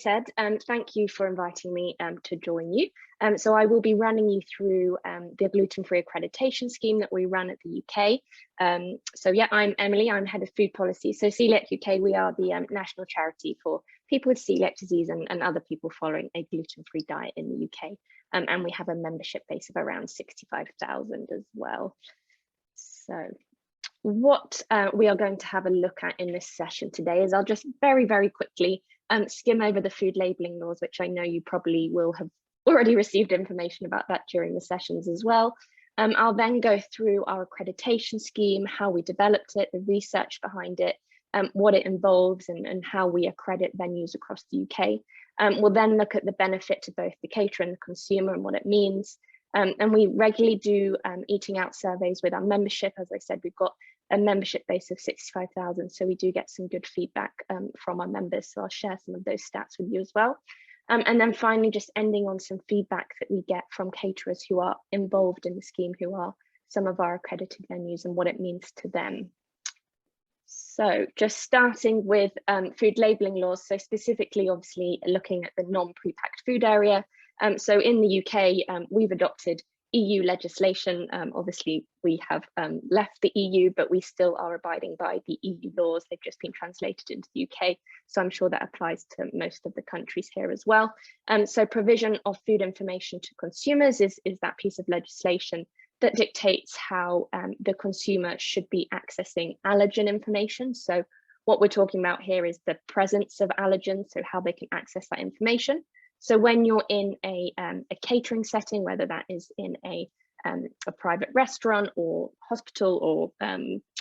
said, thank you for inviting me to join you. So I will be running you through the gluten-free accreditation scheme that we run at the UK. So yeah, I'm Emily, I'm Head of Food Policy. So Coeliac UK, we are the national charity for people with celiac disease and other people following a gluten-free diet in the UK. And we have a membership base of around 65,000 as well. So what we are going to have a look at in this session today is I'll just very, very quickly skim over the food labelling laws, which I know you probably will have already received information about that during the sessions as well. I'll then go through our accreditation scheme, how we developed it, the research behind it, what it involves and how we accredit venues across the UK. We'll then look at the benefit to both the caterer and the consumer and what it means. And we regularly do eating out surveys with our membership. As I said, we've got a membership base of 65,000, so we do get some good feedback from our members. So I'll share some of those stats with you as well. And then finally, just ending on some feedback that we get from caterers who are involved in the scheme, who are some of our accredited venues and what it means to them. So just starting with food labelling laws, so specifically, obviously, looking at the non-prepacked food area. So in the UK, we've adopted EU legislation. Obviously, we have left the EU, but we still are abiding by the EU laws. They've just been translated into the UK. So I'm sure that applies to most of the countries here as well. So provision of food information to consumers is that piece of legislation that dictates how the consumer should be accessing allergen information. So what we're talking about here is the presence of allergens, so how they can access that information. So when you're in a catering setting, whether that is in a private restaurant or hospital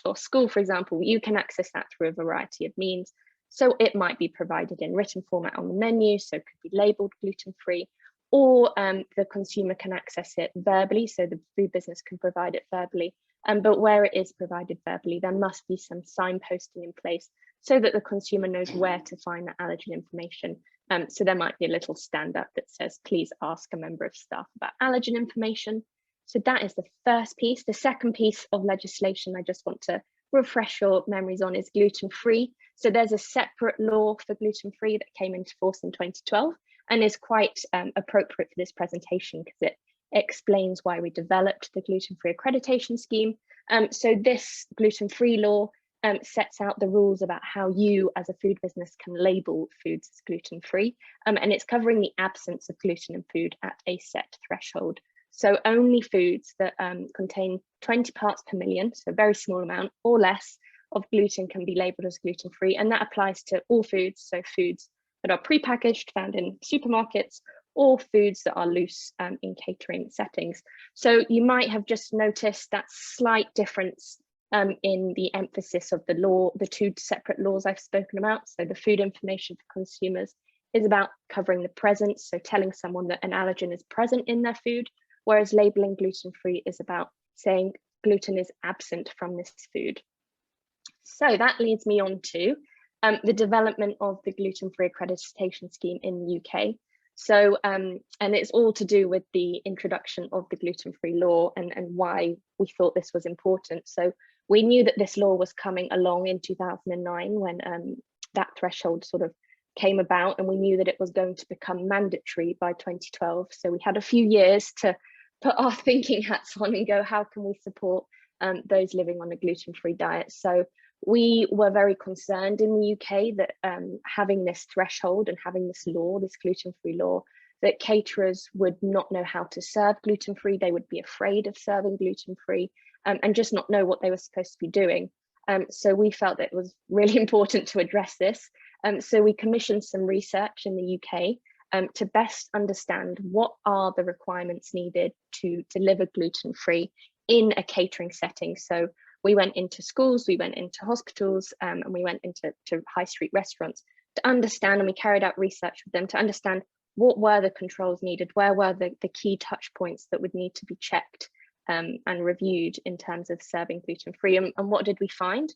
or school, for example, you can access that through a variety of means. So it might be provided in written format on the menu, so it could be labeled gluten-free, or the consumer can access it verbally, so the food business can provide it verbally. But where it is provided verbally, there must be some signposting in place so that the consumer knows where to find that allergen information. So there might be a little stand up that says, please ask a member of staff about allergen information. So that is the first piece. The second piece of legislation I just want to refresh your memories on is gluten-free. So there's a separate law for gluten-free that came into force in 2012 and is quite appropriate for this presentation because it explains why we developed the gluten-free accreditation scheme. So this gluten-free law sets out the rules about how you as a food business can label foods as gluten-free, and it's covering the absence of gluten in food at a set threshold. So only foods that contain 20 parts per million, so a very small amount or less of gluten, can be labeled as gluten-free, and that applies to all foods, so foods that are prepackaged, found in supermarkets, or foods that are loose in catering settings. So you might have just noticed that slight difference in the emphasis of the law, the two separate laws I've spoken about. So the food information for consumers is about covering the presence, so telling someone that an allergen is present in their food, whereas labeling gluten-free is about saying gluten is absent from this food. So that leads me on to the development of the gluten-free accreditation scheme in the UK. So, and it's all to do with the introduction of the gluten-free law and why we thought this was important. So we knew that this law was coming along in 2009 when that threshold sort of came about, and we knew that it was going to become mandatory by 2012. So we had a few years to put our thinking hats on and go, how can we support those living on a gluten-free diet? So we were very concerned in the UK that having this threshold and having this law, this gluten-free law, that caterers would not know how to serve gluten-free. They would be afraid of serving gluten-free and just not know what they were supposed to be doing. So we felt that it was really important to address this. So we commissioned some research in the UK to best understand what are the requirements needed to deliver gluten-free in a catering setting. So we went into schools, we went into hospitals, and we went into high street restaurants to understand, and we carried out research with them to understand what were the controls needed, where were the key touch points that would need to be checked and reviewed in terms of serving gluten-free, and what did we find?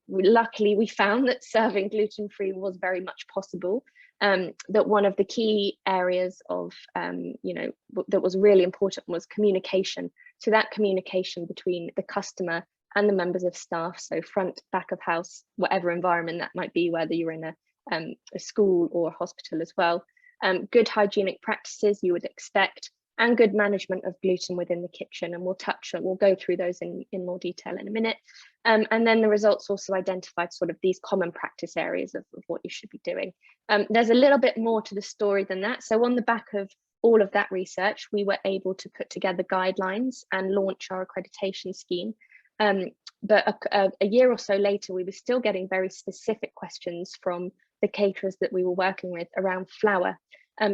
Luckily, we found that serving gluten-free was very much possible. That one of the key areas of, that was really important was communication. So that communication between the customer and the members of staff, so front, back of house, whatever environment that might be, whether you're in a school or a hospital as well. Good hygienic practices you would expect, and good management of gluten within the kitchen. And we'll go through those in more detail in a minute. And then the results also identified sort of these common practice areas of what you should be doing. There's a little bit more to the story than that. So on the back of all of that research, we were able to put together guidelines and launch our accreditation scheme. But a year or so later, we were still getting very specific questions from the caterers that we were working with around flour.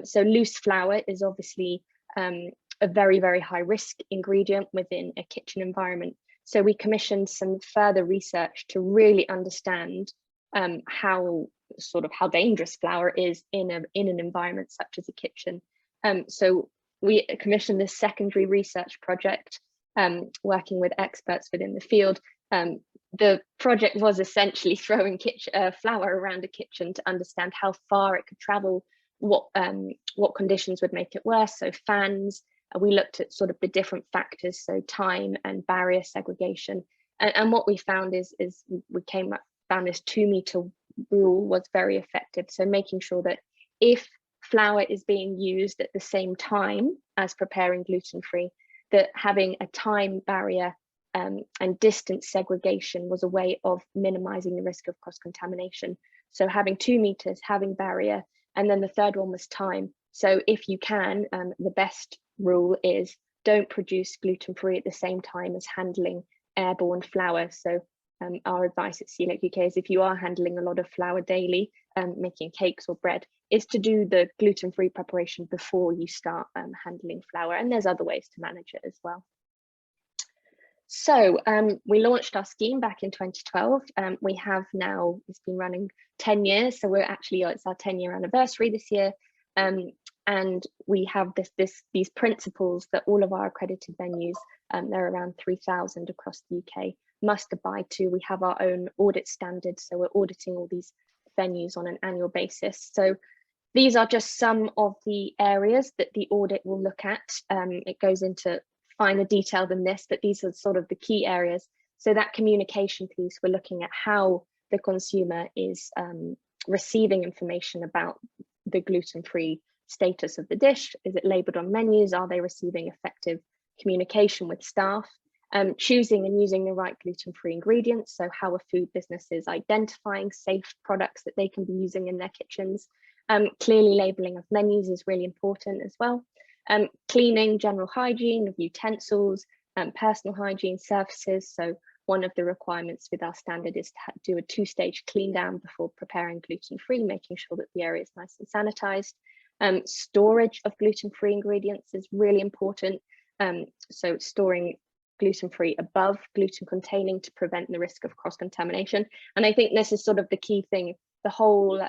So loose flour is obviously a very, very high risk ingredient within a kitchen environment. So we commissioned some further research to really understand how dangerous flour is in an environment such as a kitchen. So we commissioned this secondary research project, working with experts within the field. The project was essentially throwing flour around a kitchen to understand how far it could travel, what conditions would make it worse. So fans, we looked at sort of the different factors, so time and barrier segregation. And what we found is we found this 2-meter rule was very effective. So making sure that if flour is being used at the same time as preparing gluten-free, that having a time barrier and distance segregation was a way of minimizing the risk of cross-contamination. So having 2 meters, having barrier, and then the third one was time. So if you can, the best rule is don't produce gluten-free at the same time as handling airborne flour. So our advice at Coeliac UK is if you are handling a lot of flour daily, making cakes or bread, is to do the gluten-free preparation before you start handling flour. And there's other ways to manage it as well. So we launched our scheme back in 2012. We have now, it's been running 10 years. So it's our 10-year anniversary this year. And we have these principles that all of our accredited venues, there are around 3,000 across the UK, must abide to. We have our own audit standards. So we're auditing all these venues on an annual basis. So these are just some of the areas that the audit will look at. It goes into finer detail than this, but these are sort of the key areas. So that communication piece, we're looking at how the consumer is receiving information about the gluten-free status of the dish. Is it labeled on menus? Are they receiving effective communication with staff? Choosing and using the right gluten-free ingredients. So how are food businesses identifying safe products that they can be using in their kitchens? Clearly labeling of menus is really important as well. Cleaning, general hygiene of utensils, personal hygiene surfaces. So one of the requirements with our standard is to do a 2-stage clean down before preparing gluten-free, making sure that the area is nice and sanitized. Storage of gluten-free ingredients is really important. So storing gluten-free above gluten containing to prevent the risk of cross-contamination. And I think this is sort of the key thing. The whole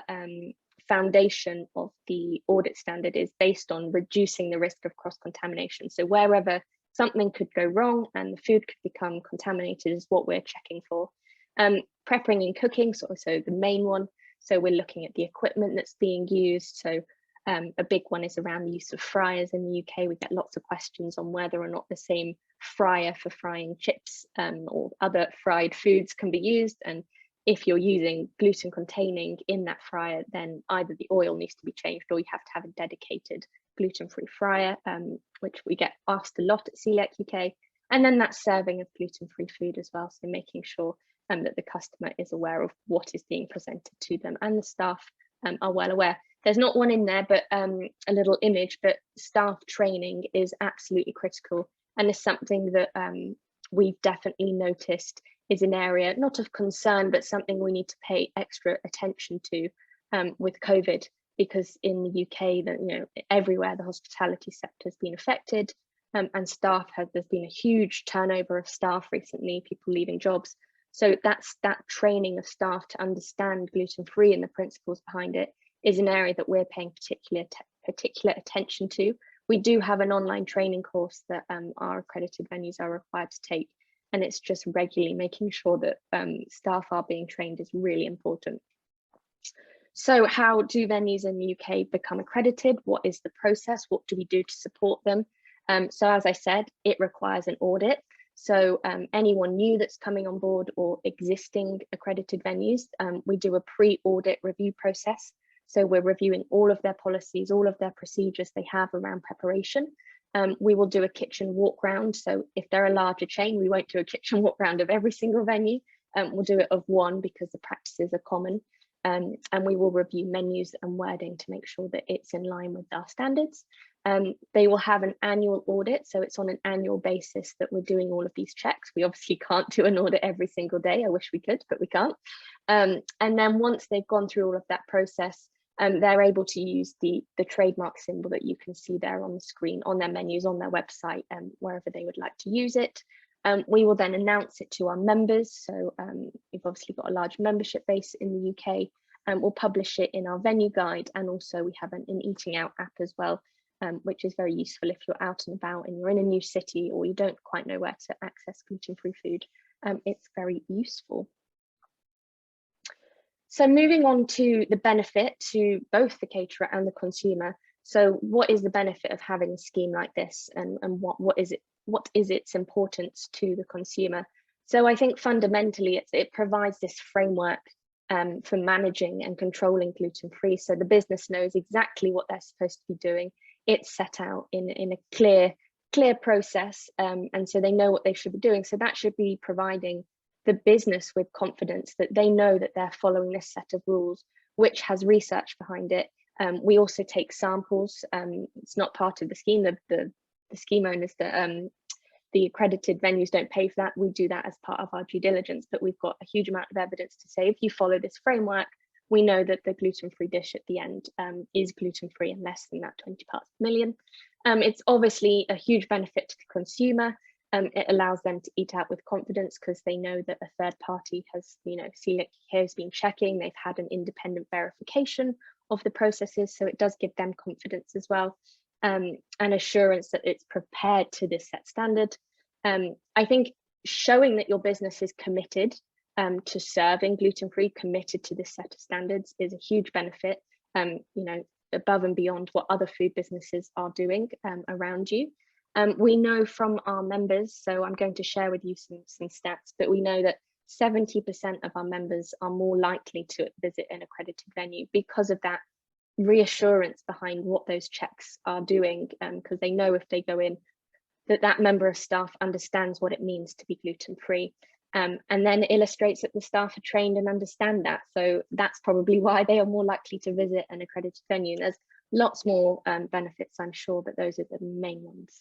foundation of the audit standard is based on reducing the risk of cross-contamination. So wherever something could go wrong and the food could become contaminated is what we're checking for. Prepping and cooking, so the main one. So we're looking at the equipment that's being used. So a big one is around the use of fryers in the UK. We get lots of questions on whether or not the same fryer for frying chips or other fried foods can be used. And if you're using gluten containing in that fryer, then either the oil needs to be changed or you have to have a dedicated gluten-free fryer, which we get asked a lot at Coeliac UK. And then that serving of gluten-free food as well. So making sure that the customer is aware of what is being presented to them, and the staff are well aware. There's not one in there, but a little image, but staff training is absolutely critical. And is something that we've definitely noticed is an area, not of concern, but something we need to pay extra attention to with COVID, because in the UK, everywhere the hospitality sector has been affected, and there's been a huge turnover of staff recently, people leaving jobs. So that training of staff to understand gluten-free and the principles behind it is an area that we're paying particular attention to. We do have an online training course that our accredited venues are required to take, and it's just regularly making sure that staff are being trained is really important. So how do venues in the UK become accredited? What is the process? What do we do to support them? So as I said, it requires an audit. So anyone new that's coming on board or existing accredited venues, we do a pre-audit review process. So we're reviewing all of their policies, all of their procedures they have around preparation. We will do a kitchen walk round. So if they're a larger chain, we won't do a kitchen walk round of every single venue. We'll do it of one because the practices are common. And we will review menus and wording to make sure that it's in line with our standards. They will have an annual audit, so it's on an annual basis that we're doing all of these checks. We obviously can't do an audit every single day. I wish we could, but we can't. And then once they've gone through all of that process, they're able to use the trademark symbol that you can see there on the screen, on their menus, on their website, wherever they would like to use it. We will then announce it to our members. So we've obviously got a large membership base in the UK, and we'll publish it in our venue guide. And also we have an Eating Out app as well, which is very useful if you're out and about and you're in a new city or you don't quite know where to access gluten-free food. It's very useful. So moving on to the benefit to both the caterer and the consumer. So what is the benefit of having a scheme like this, and what is its importance to the consumer? So I think fundamentally it provides this framework for managing and controlling gluten-free. So the business knows exactly what they're supposed to be doing. It's set out in a clear process, and so they know what they should be doing. So that should be providing the business with confidence that they know that they're following this set of rules, which has research behind it. We also take samples. It's not part of the scheme. The scheme owners, the accredited venues don't pay for that. We do that as part of our due diligence, but we've got a huge amount of evidence to say if you follow this framework, we know that the gluten-free dish at the end is gluten-free and less than that 20 parts per million. It's obviously a huge benefit to the consumer. It allows them to eat out with confidence because they know that a third party has, Coeliac UK has been checking, they've had an independent verification of the processes, so it does give them confidence as well, and assurance that it's prepared to this set standard. I think showing that your business is committed to serving gluten-free, committed to this set of standards is a huge benefit, above and beyond what other food businesses are doing around you. We know from our members, so I'm going to share with you some stats, but we know that 70% of our members are more likely to visit an accredited venue because of that reassurance behind what those checks are doing, because they know if they go in that member of staff understands what it means to be gluten-free, and then illustrates that the staff are trained and understand that. So that's probably why they are more likely to visit an accredited venue. And there's lots more benefits, I'm sure, but those are the main ones.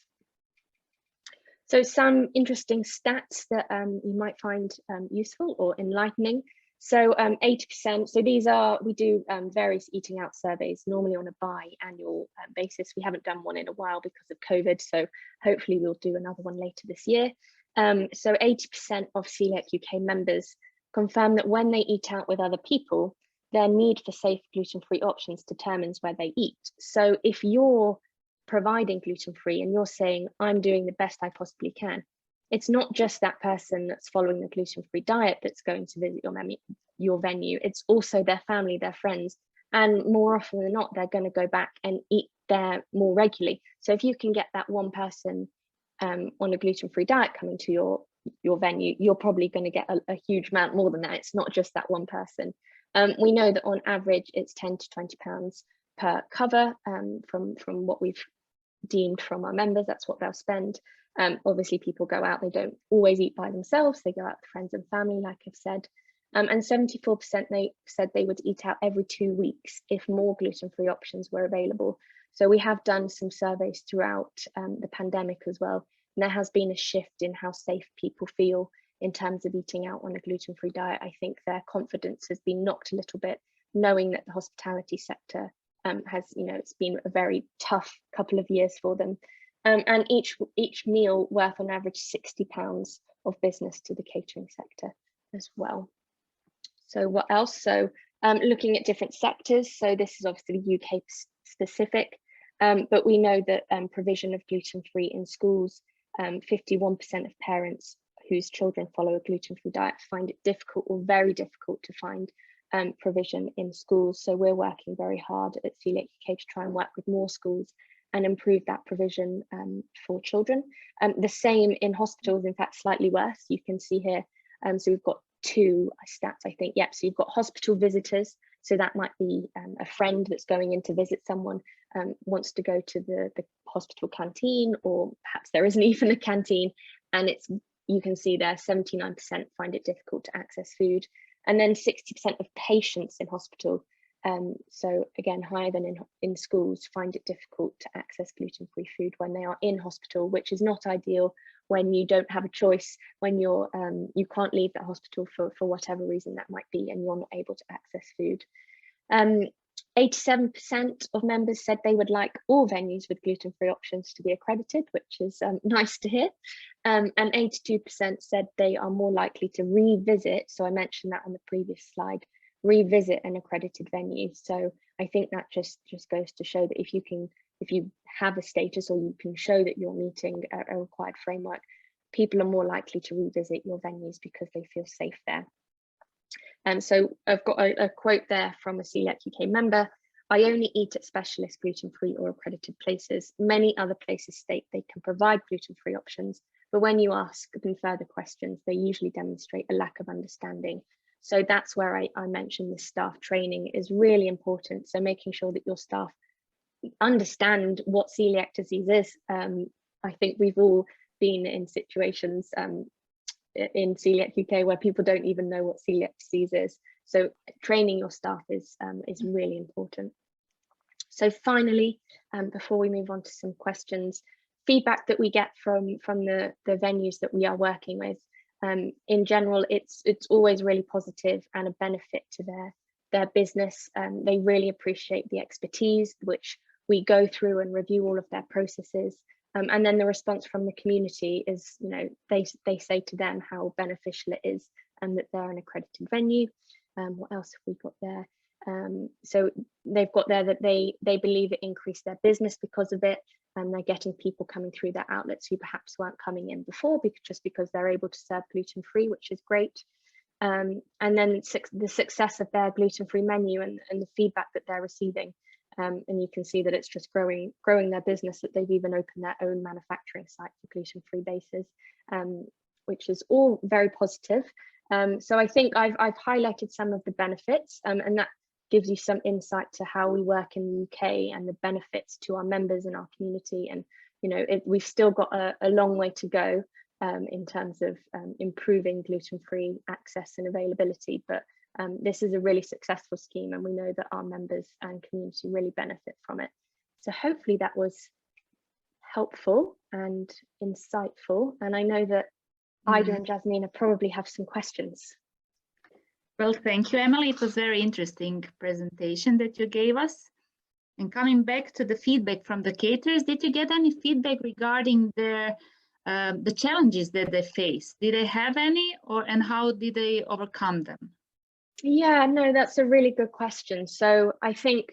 So some interesting stats that you might find useful or enlightening. So 80%, so these are, we do various eating out surveys, normally on a biannual basis. We haven't done one in a while because of COVID, so hopefully we'll do another one later this year. So 80% of Coeliac UK members confirm that when they eat out with other people, their need for safe gluten-free options determines where they eat. So if you're providing gluten-free and you're saying, I'm doing the best I possibly can, it's not just that person that's following the gluten-free diet that's going to visit your venue, it's also their family, their friends, and more often than not, they're going to go back and eat there more regularly. So if you can get that one person on a gluten-free diet coming to your venue, you're probably going to get a huge amount more than that. It's not just that one person. We know that on average, it's 10 to 20 pounds per cover from what we've deemed from our members. That's what they'll spend. Obviously people go out, they don't always eat by themselves, they go out with friends and family, like I've said, and 74% they said they would eat out every 2 weeks if more gluten-free options were available. So we have done some surveys throughout the pandemic as well, and there has been a shift in how safe people feel in terms of eating out on a gluten-free diet. I think their confidence has been knocked a little bit, knowing that the hospitality sector has, it's been a very tough couple of years for them. And each meal worth on average £60 of business to the catering sector as well. So what else? So looking at different sectors. So this is obviously UK specific, but we know that provision of gluten-free in schools, 51% of parents whose children follow a gluten-free diet find it difficult or very difficult to find provision in schools. So we're working very hard at Coeliac UK to try and work with more schools and improve that provision for children. The same in hospitals, in fact, slightly worse. You can see here, so we've got two stats, I think. Yep, so you've got hospital visitors. So that might be a friend that's going in to visit someone, wants to go to the hospital canteen, or perhaps there isn't even a canteen, and you can see there 79% find it difficult to access food, and then 60% of patients in hospital, so again higher than in schools, find it difficult to access gluten-free food when they are in hospital, which is not ideal when you don't have a choice, when you're you can't leave that hospital for whatever reason that might be, and you're not able to access food. 87% of members said they would like all venues with gluten-free options to be accredited, which is nice to hear. And 82% said they are more likely to revisit, so I mentioned that on the previous slide, revisit an accredited venue. So I think that just goes to show that if you have a status, or you can show that you're meeting a required framework, people are more likely to revisit your venues because they feel safe there. And so I've got a quote there from a Coeliac UK member: "I only eat at specialist gluten-free or accredited places. Many other places state they can provide gluten-free options, but when you ask them further questions, they usually demonstrate a lack of understanding." So that's where I mentioned the staff training is really important. So making sure that your staff understand what celiac disease is. I think we've all been in situations in Coeliac UK where people don't even know what celiac disease is. So training your staff is really important. So finally, before we move on to some questions, feedback that we get from the venues that we are working with, in general, it's always really positive and a benefit to their business. They really appreciate the expertise, which we go through and review all of their processes. And then the response from the community is, you know, they say to them how beneficial it is and that they're an accredited venue. What else have we got there? So they've got there that they believe it increased their business because of it, and they're getting people coming through their outlets who perhaps weren't coming in before, just because they're able to serve gluten-free, which is great. And then the success of their gluten-free menu and the feedback that they're receiving. And you can see that it's just growing their business, that they've even opened their own manufacturing site for gluten-free bases, which is all very positive. So I think I've highlighted some of the benefits, and that gives you some insight to how we work in the UK and the benefits to our members and our community. And you know, we've still got a long way to go in terms of improving gluten-free access and availability, but this is a really successful scheme, and we know that our members and community really benefit from it. So hopefully that was helpful and insightful, and I know that Ida and Jasmina probably have some questions. Well, thank you, Emily. It was a very interesting presentation that you gave us. And coming back to the feedback from the caterers, did you get any feedback regarding the challenges that they face? Did they have any, and how did they overcome them? Yeah, no, that's a really good question. So I think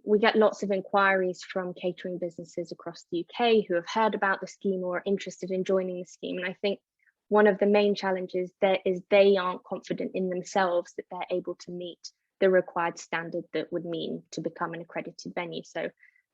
we get lots of inquiries from catering businesses across the UK who have heard about the scheme or are interested in joining the scheme. And I think one of the main challenges there is they aren't confident in themselves that they're able to meet the required standard that would mean to become an accredited venue. So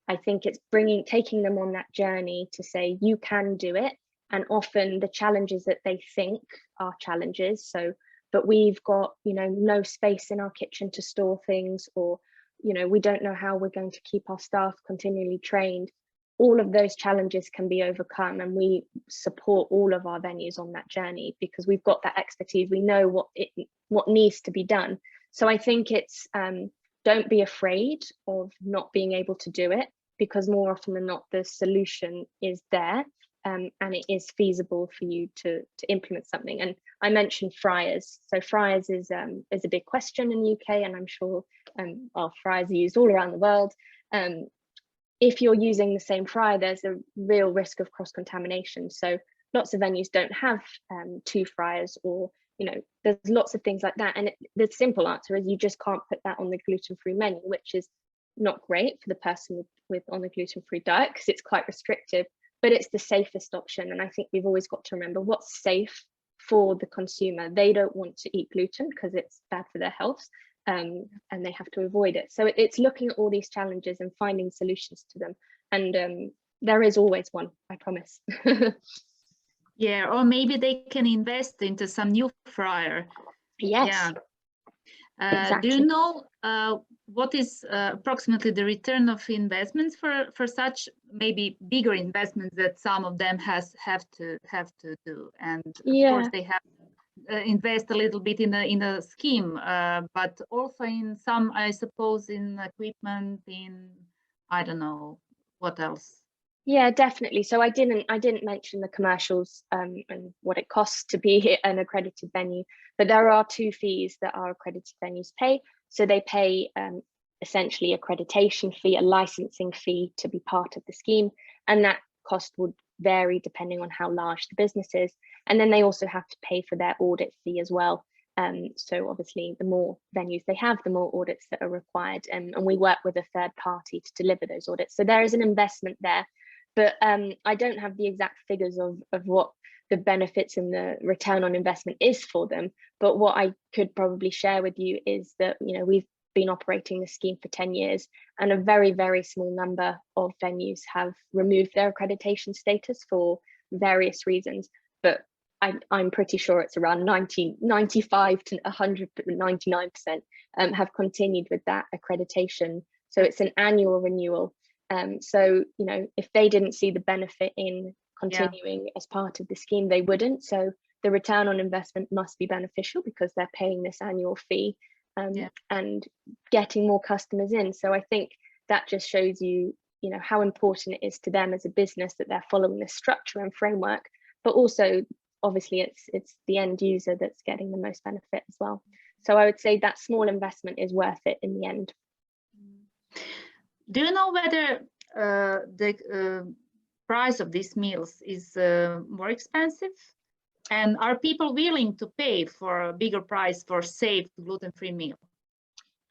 I think it's taking them on that journey to say, you can do it. And often the challenges that they think are challenges. So, but we've got, you know, no space in our kitchen to store things, or, you know, we don't know how we're going to keep our staff continually trained. All of those challenges can be overcome, and we support all of our venues on that journey because we've got that expertise. We know what needs to be done. So I think it's don't be afraid of not being able to do it, because more often than not the solution is there, and it is feasible for you to implement something. And I mentioned fryers. So fryers is a big question in the UK, and I'm sure fryers are used all around the world. If you're using the same fryer, there's a real risk of cross-contamination. So lots of venues don't have 2 fryers, or, you know, there's lots of things like that. And the simple answer is you just can't put that on the gluten-free menu, which is not great for the person on the gluten-free diet because it's quite restrictive, but it's the safest option. And I think we've always got to remember what's safe for the consumer. They don't want to eat gluten because it's bad for their health. and they have to avoid it. So it's looking at all these challenges and finding solutions to them. And there is always one, I promise. Yeah, or maybe they can invest into some new fryer. Yes. Yeah. Exactly. Do you know what is approximately the return of investments for such maybe bigger investments that some of them have to do? And of course they have invest a little bit in a scheme, but also in some, I suppose, in equipment, in I don't know what else. Yeah, definitely. So I didn't mention the commercials and what it costs to be an accredited venue, but there are 2 fees that our accredited venues pay. So they pay essentially accreditation fee, a licensing fee to be part of the scheme, and that cost would vary depending on how large the business is. And then they also have to pay for their audit fee as well. So obviously the more venues they have, the more audits that are required, and we work with a third party to deliver those audits. So there is an investment there. But I don't have the exact figures of what the benefits and the return on investment is for them. But what I could probably share with you is that, you know, we've been operating the scheme for 10 years, and a very, very small number of venues have removed their accreditation status for various reasons. But I'm pretty sure it's around 95 to 199% have continued with that accreditation. So it's an annual renewal. So, you know, if they didn't see the benefit in continuing as part of the scheme, they wouldn't. So the return on investment must be beneficial because they're paying this annual fee and getting more customers in. So I think that just shows you, you know, how important it is to them as a business that they're following this structure and framework, but also obviously it's the end user that's getting the most benefit as well. So I would say that small investment is worth it in the end. Do you know whether the price of these meals is more expensive? And are people willing to pay for a bigger price for safe gluten-free meal?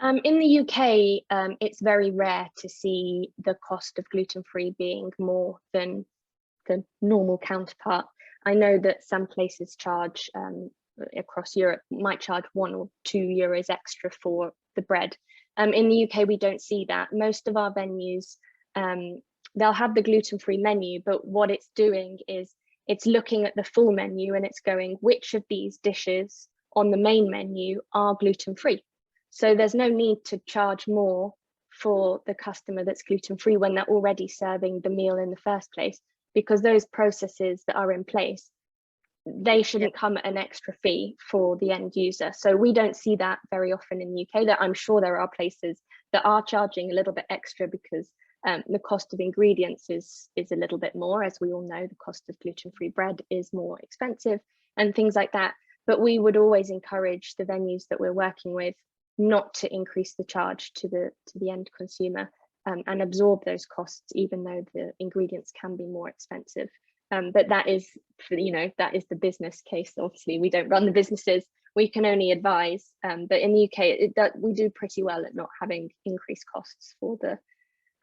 In the UK, it's very rare to see the cost of gluten-free being more than the normal counterpart. I know that some places charge across Europe might charge €1 or €2 extra for the bread. In the UK, we don't see that. Most of our venues, they'll have the gluten-free menu, but what it's doing is it's looking at the full menu and it's going, which of these dishes on the main menu are gluten-free? So there's no need to charge more for the customer that's gluten-free when they're already serving the meal in the first place, because those processes that are in place, they shouldn't come at an extra fee for the end user. So we don't see that very often in the UK. That I'm sure there are places that are charging a little bit extra because the cost of ingredients is a little bit more. As we all know, the cost of gluten-free bread is more expensive and things like that. But we would always encourage the venues that we're working with not to increase the charge to the end consumer and absorb those costs, even though the ingredients can be more expensive. But that is, that is the business case. Obviously, we don't run the businesses. We can only advise. But in the UK, we do pretty well at not having increased costs for the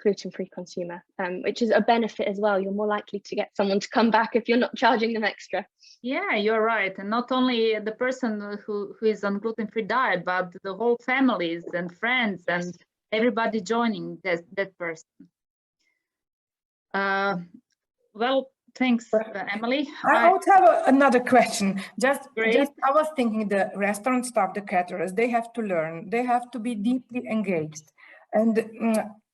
gluten-free consumer, which is a benefit as well. You're more likely to get someone to come back if you're not charging them extra. Yeah, you're right. And not only the person who is on gluten-free diet, but the whole families and friends and everybody joining that person. Well, thanks, Emily. I also have another question. Just I was thinking the restaurant staff, the caterers, they have to learn. They have to be deeply engaged and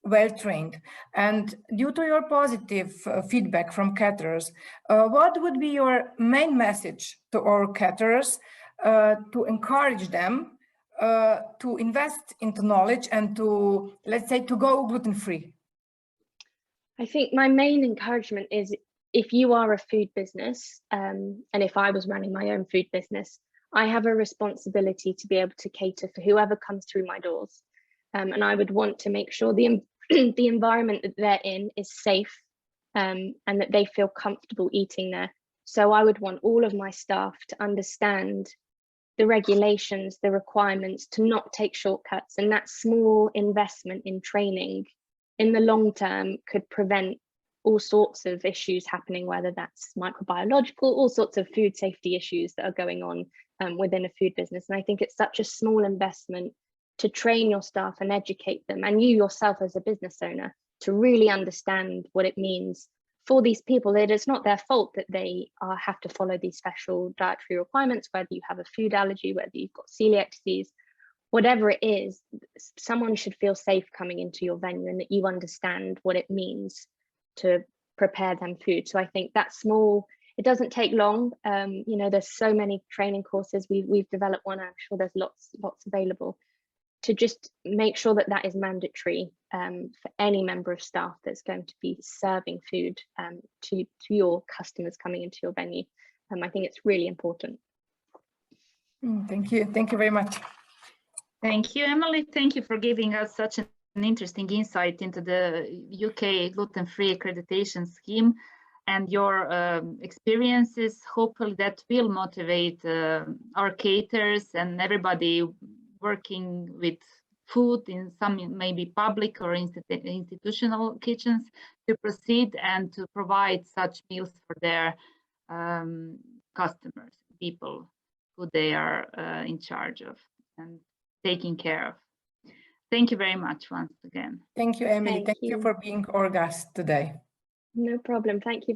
well-trained. And due to your positive feedback from caterers, what would be your main message to our caterers to encourage them to invest into knowledge and to, let's say, to go gluten-free? I think my main encouragement is, if you are a food business, and if I was running my own food business, I have a responsibility to be able to cater for whoever comes through my doors. And I would want to make sure the environment that they're in is safe and that they feel comfortable eating there. So I would want all of my staff to understand the regulations, the requirements, to not take shortcuts. And that small investment in training in the long term could prevent all sorts of issues happening, whether that's microbiological, all sorts of food safety issues that are going on within a food business. And I think it's such a small investment to train your staff and educate them, and you yourself as a business owner, to really understand what it means for these people. That it's not their fault that they have to follow these special dietary requirements, whether you have a food allergy, whether you've got celiac disease, whatever it is. Someone should feel safe coming into your venue, and that you understand what it means to prepare them food. So I think that small, it doesn't take long. You know, there's so many training courses. We've developed one. I'm sure there's lots available, to just make sure that that is mandatory for any member of staff that's going to be serving food to your customers coming into your venue. I think it's really important. Thank you. Thank you very much. Thank you, Emily. Thank you for giving us such an interesting insight into the UK gluten-free accreditation scheme and your experiences. Hopefully that will motivate our caterers and everybody working with food in some maybe public or institutional kitchens to proceed and to provide such meals for their customers, people who they are in charge of and taking care of. Thank you very much once again. Thank you, Emily. Thank you you for being our guest today. No problem. Thank you.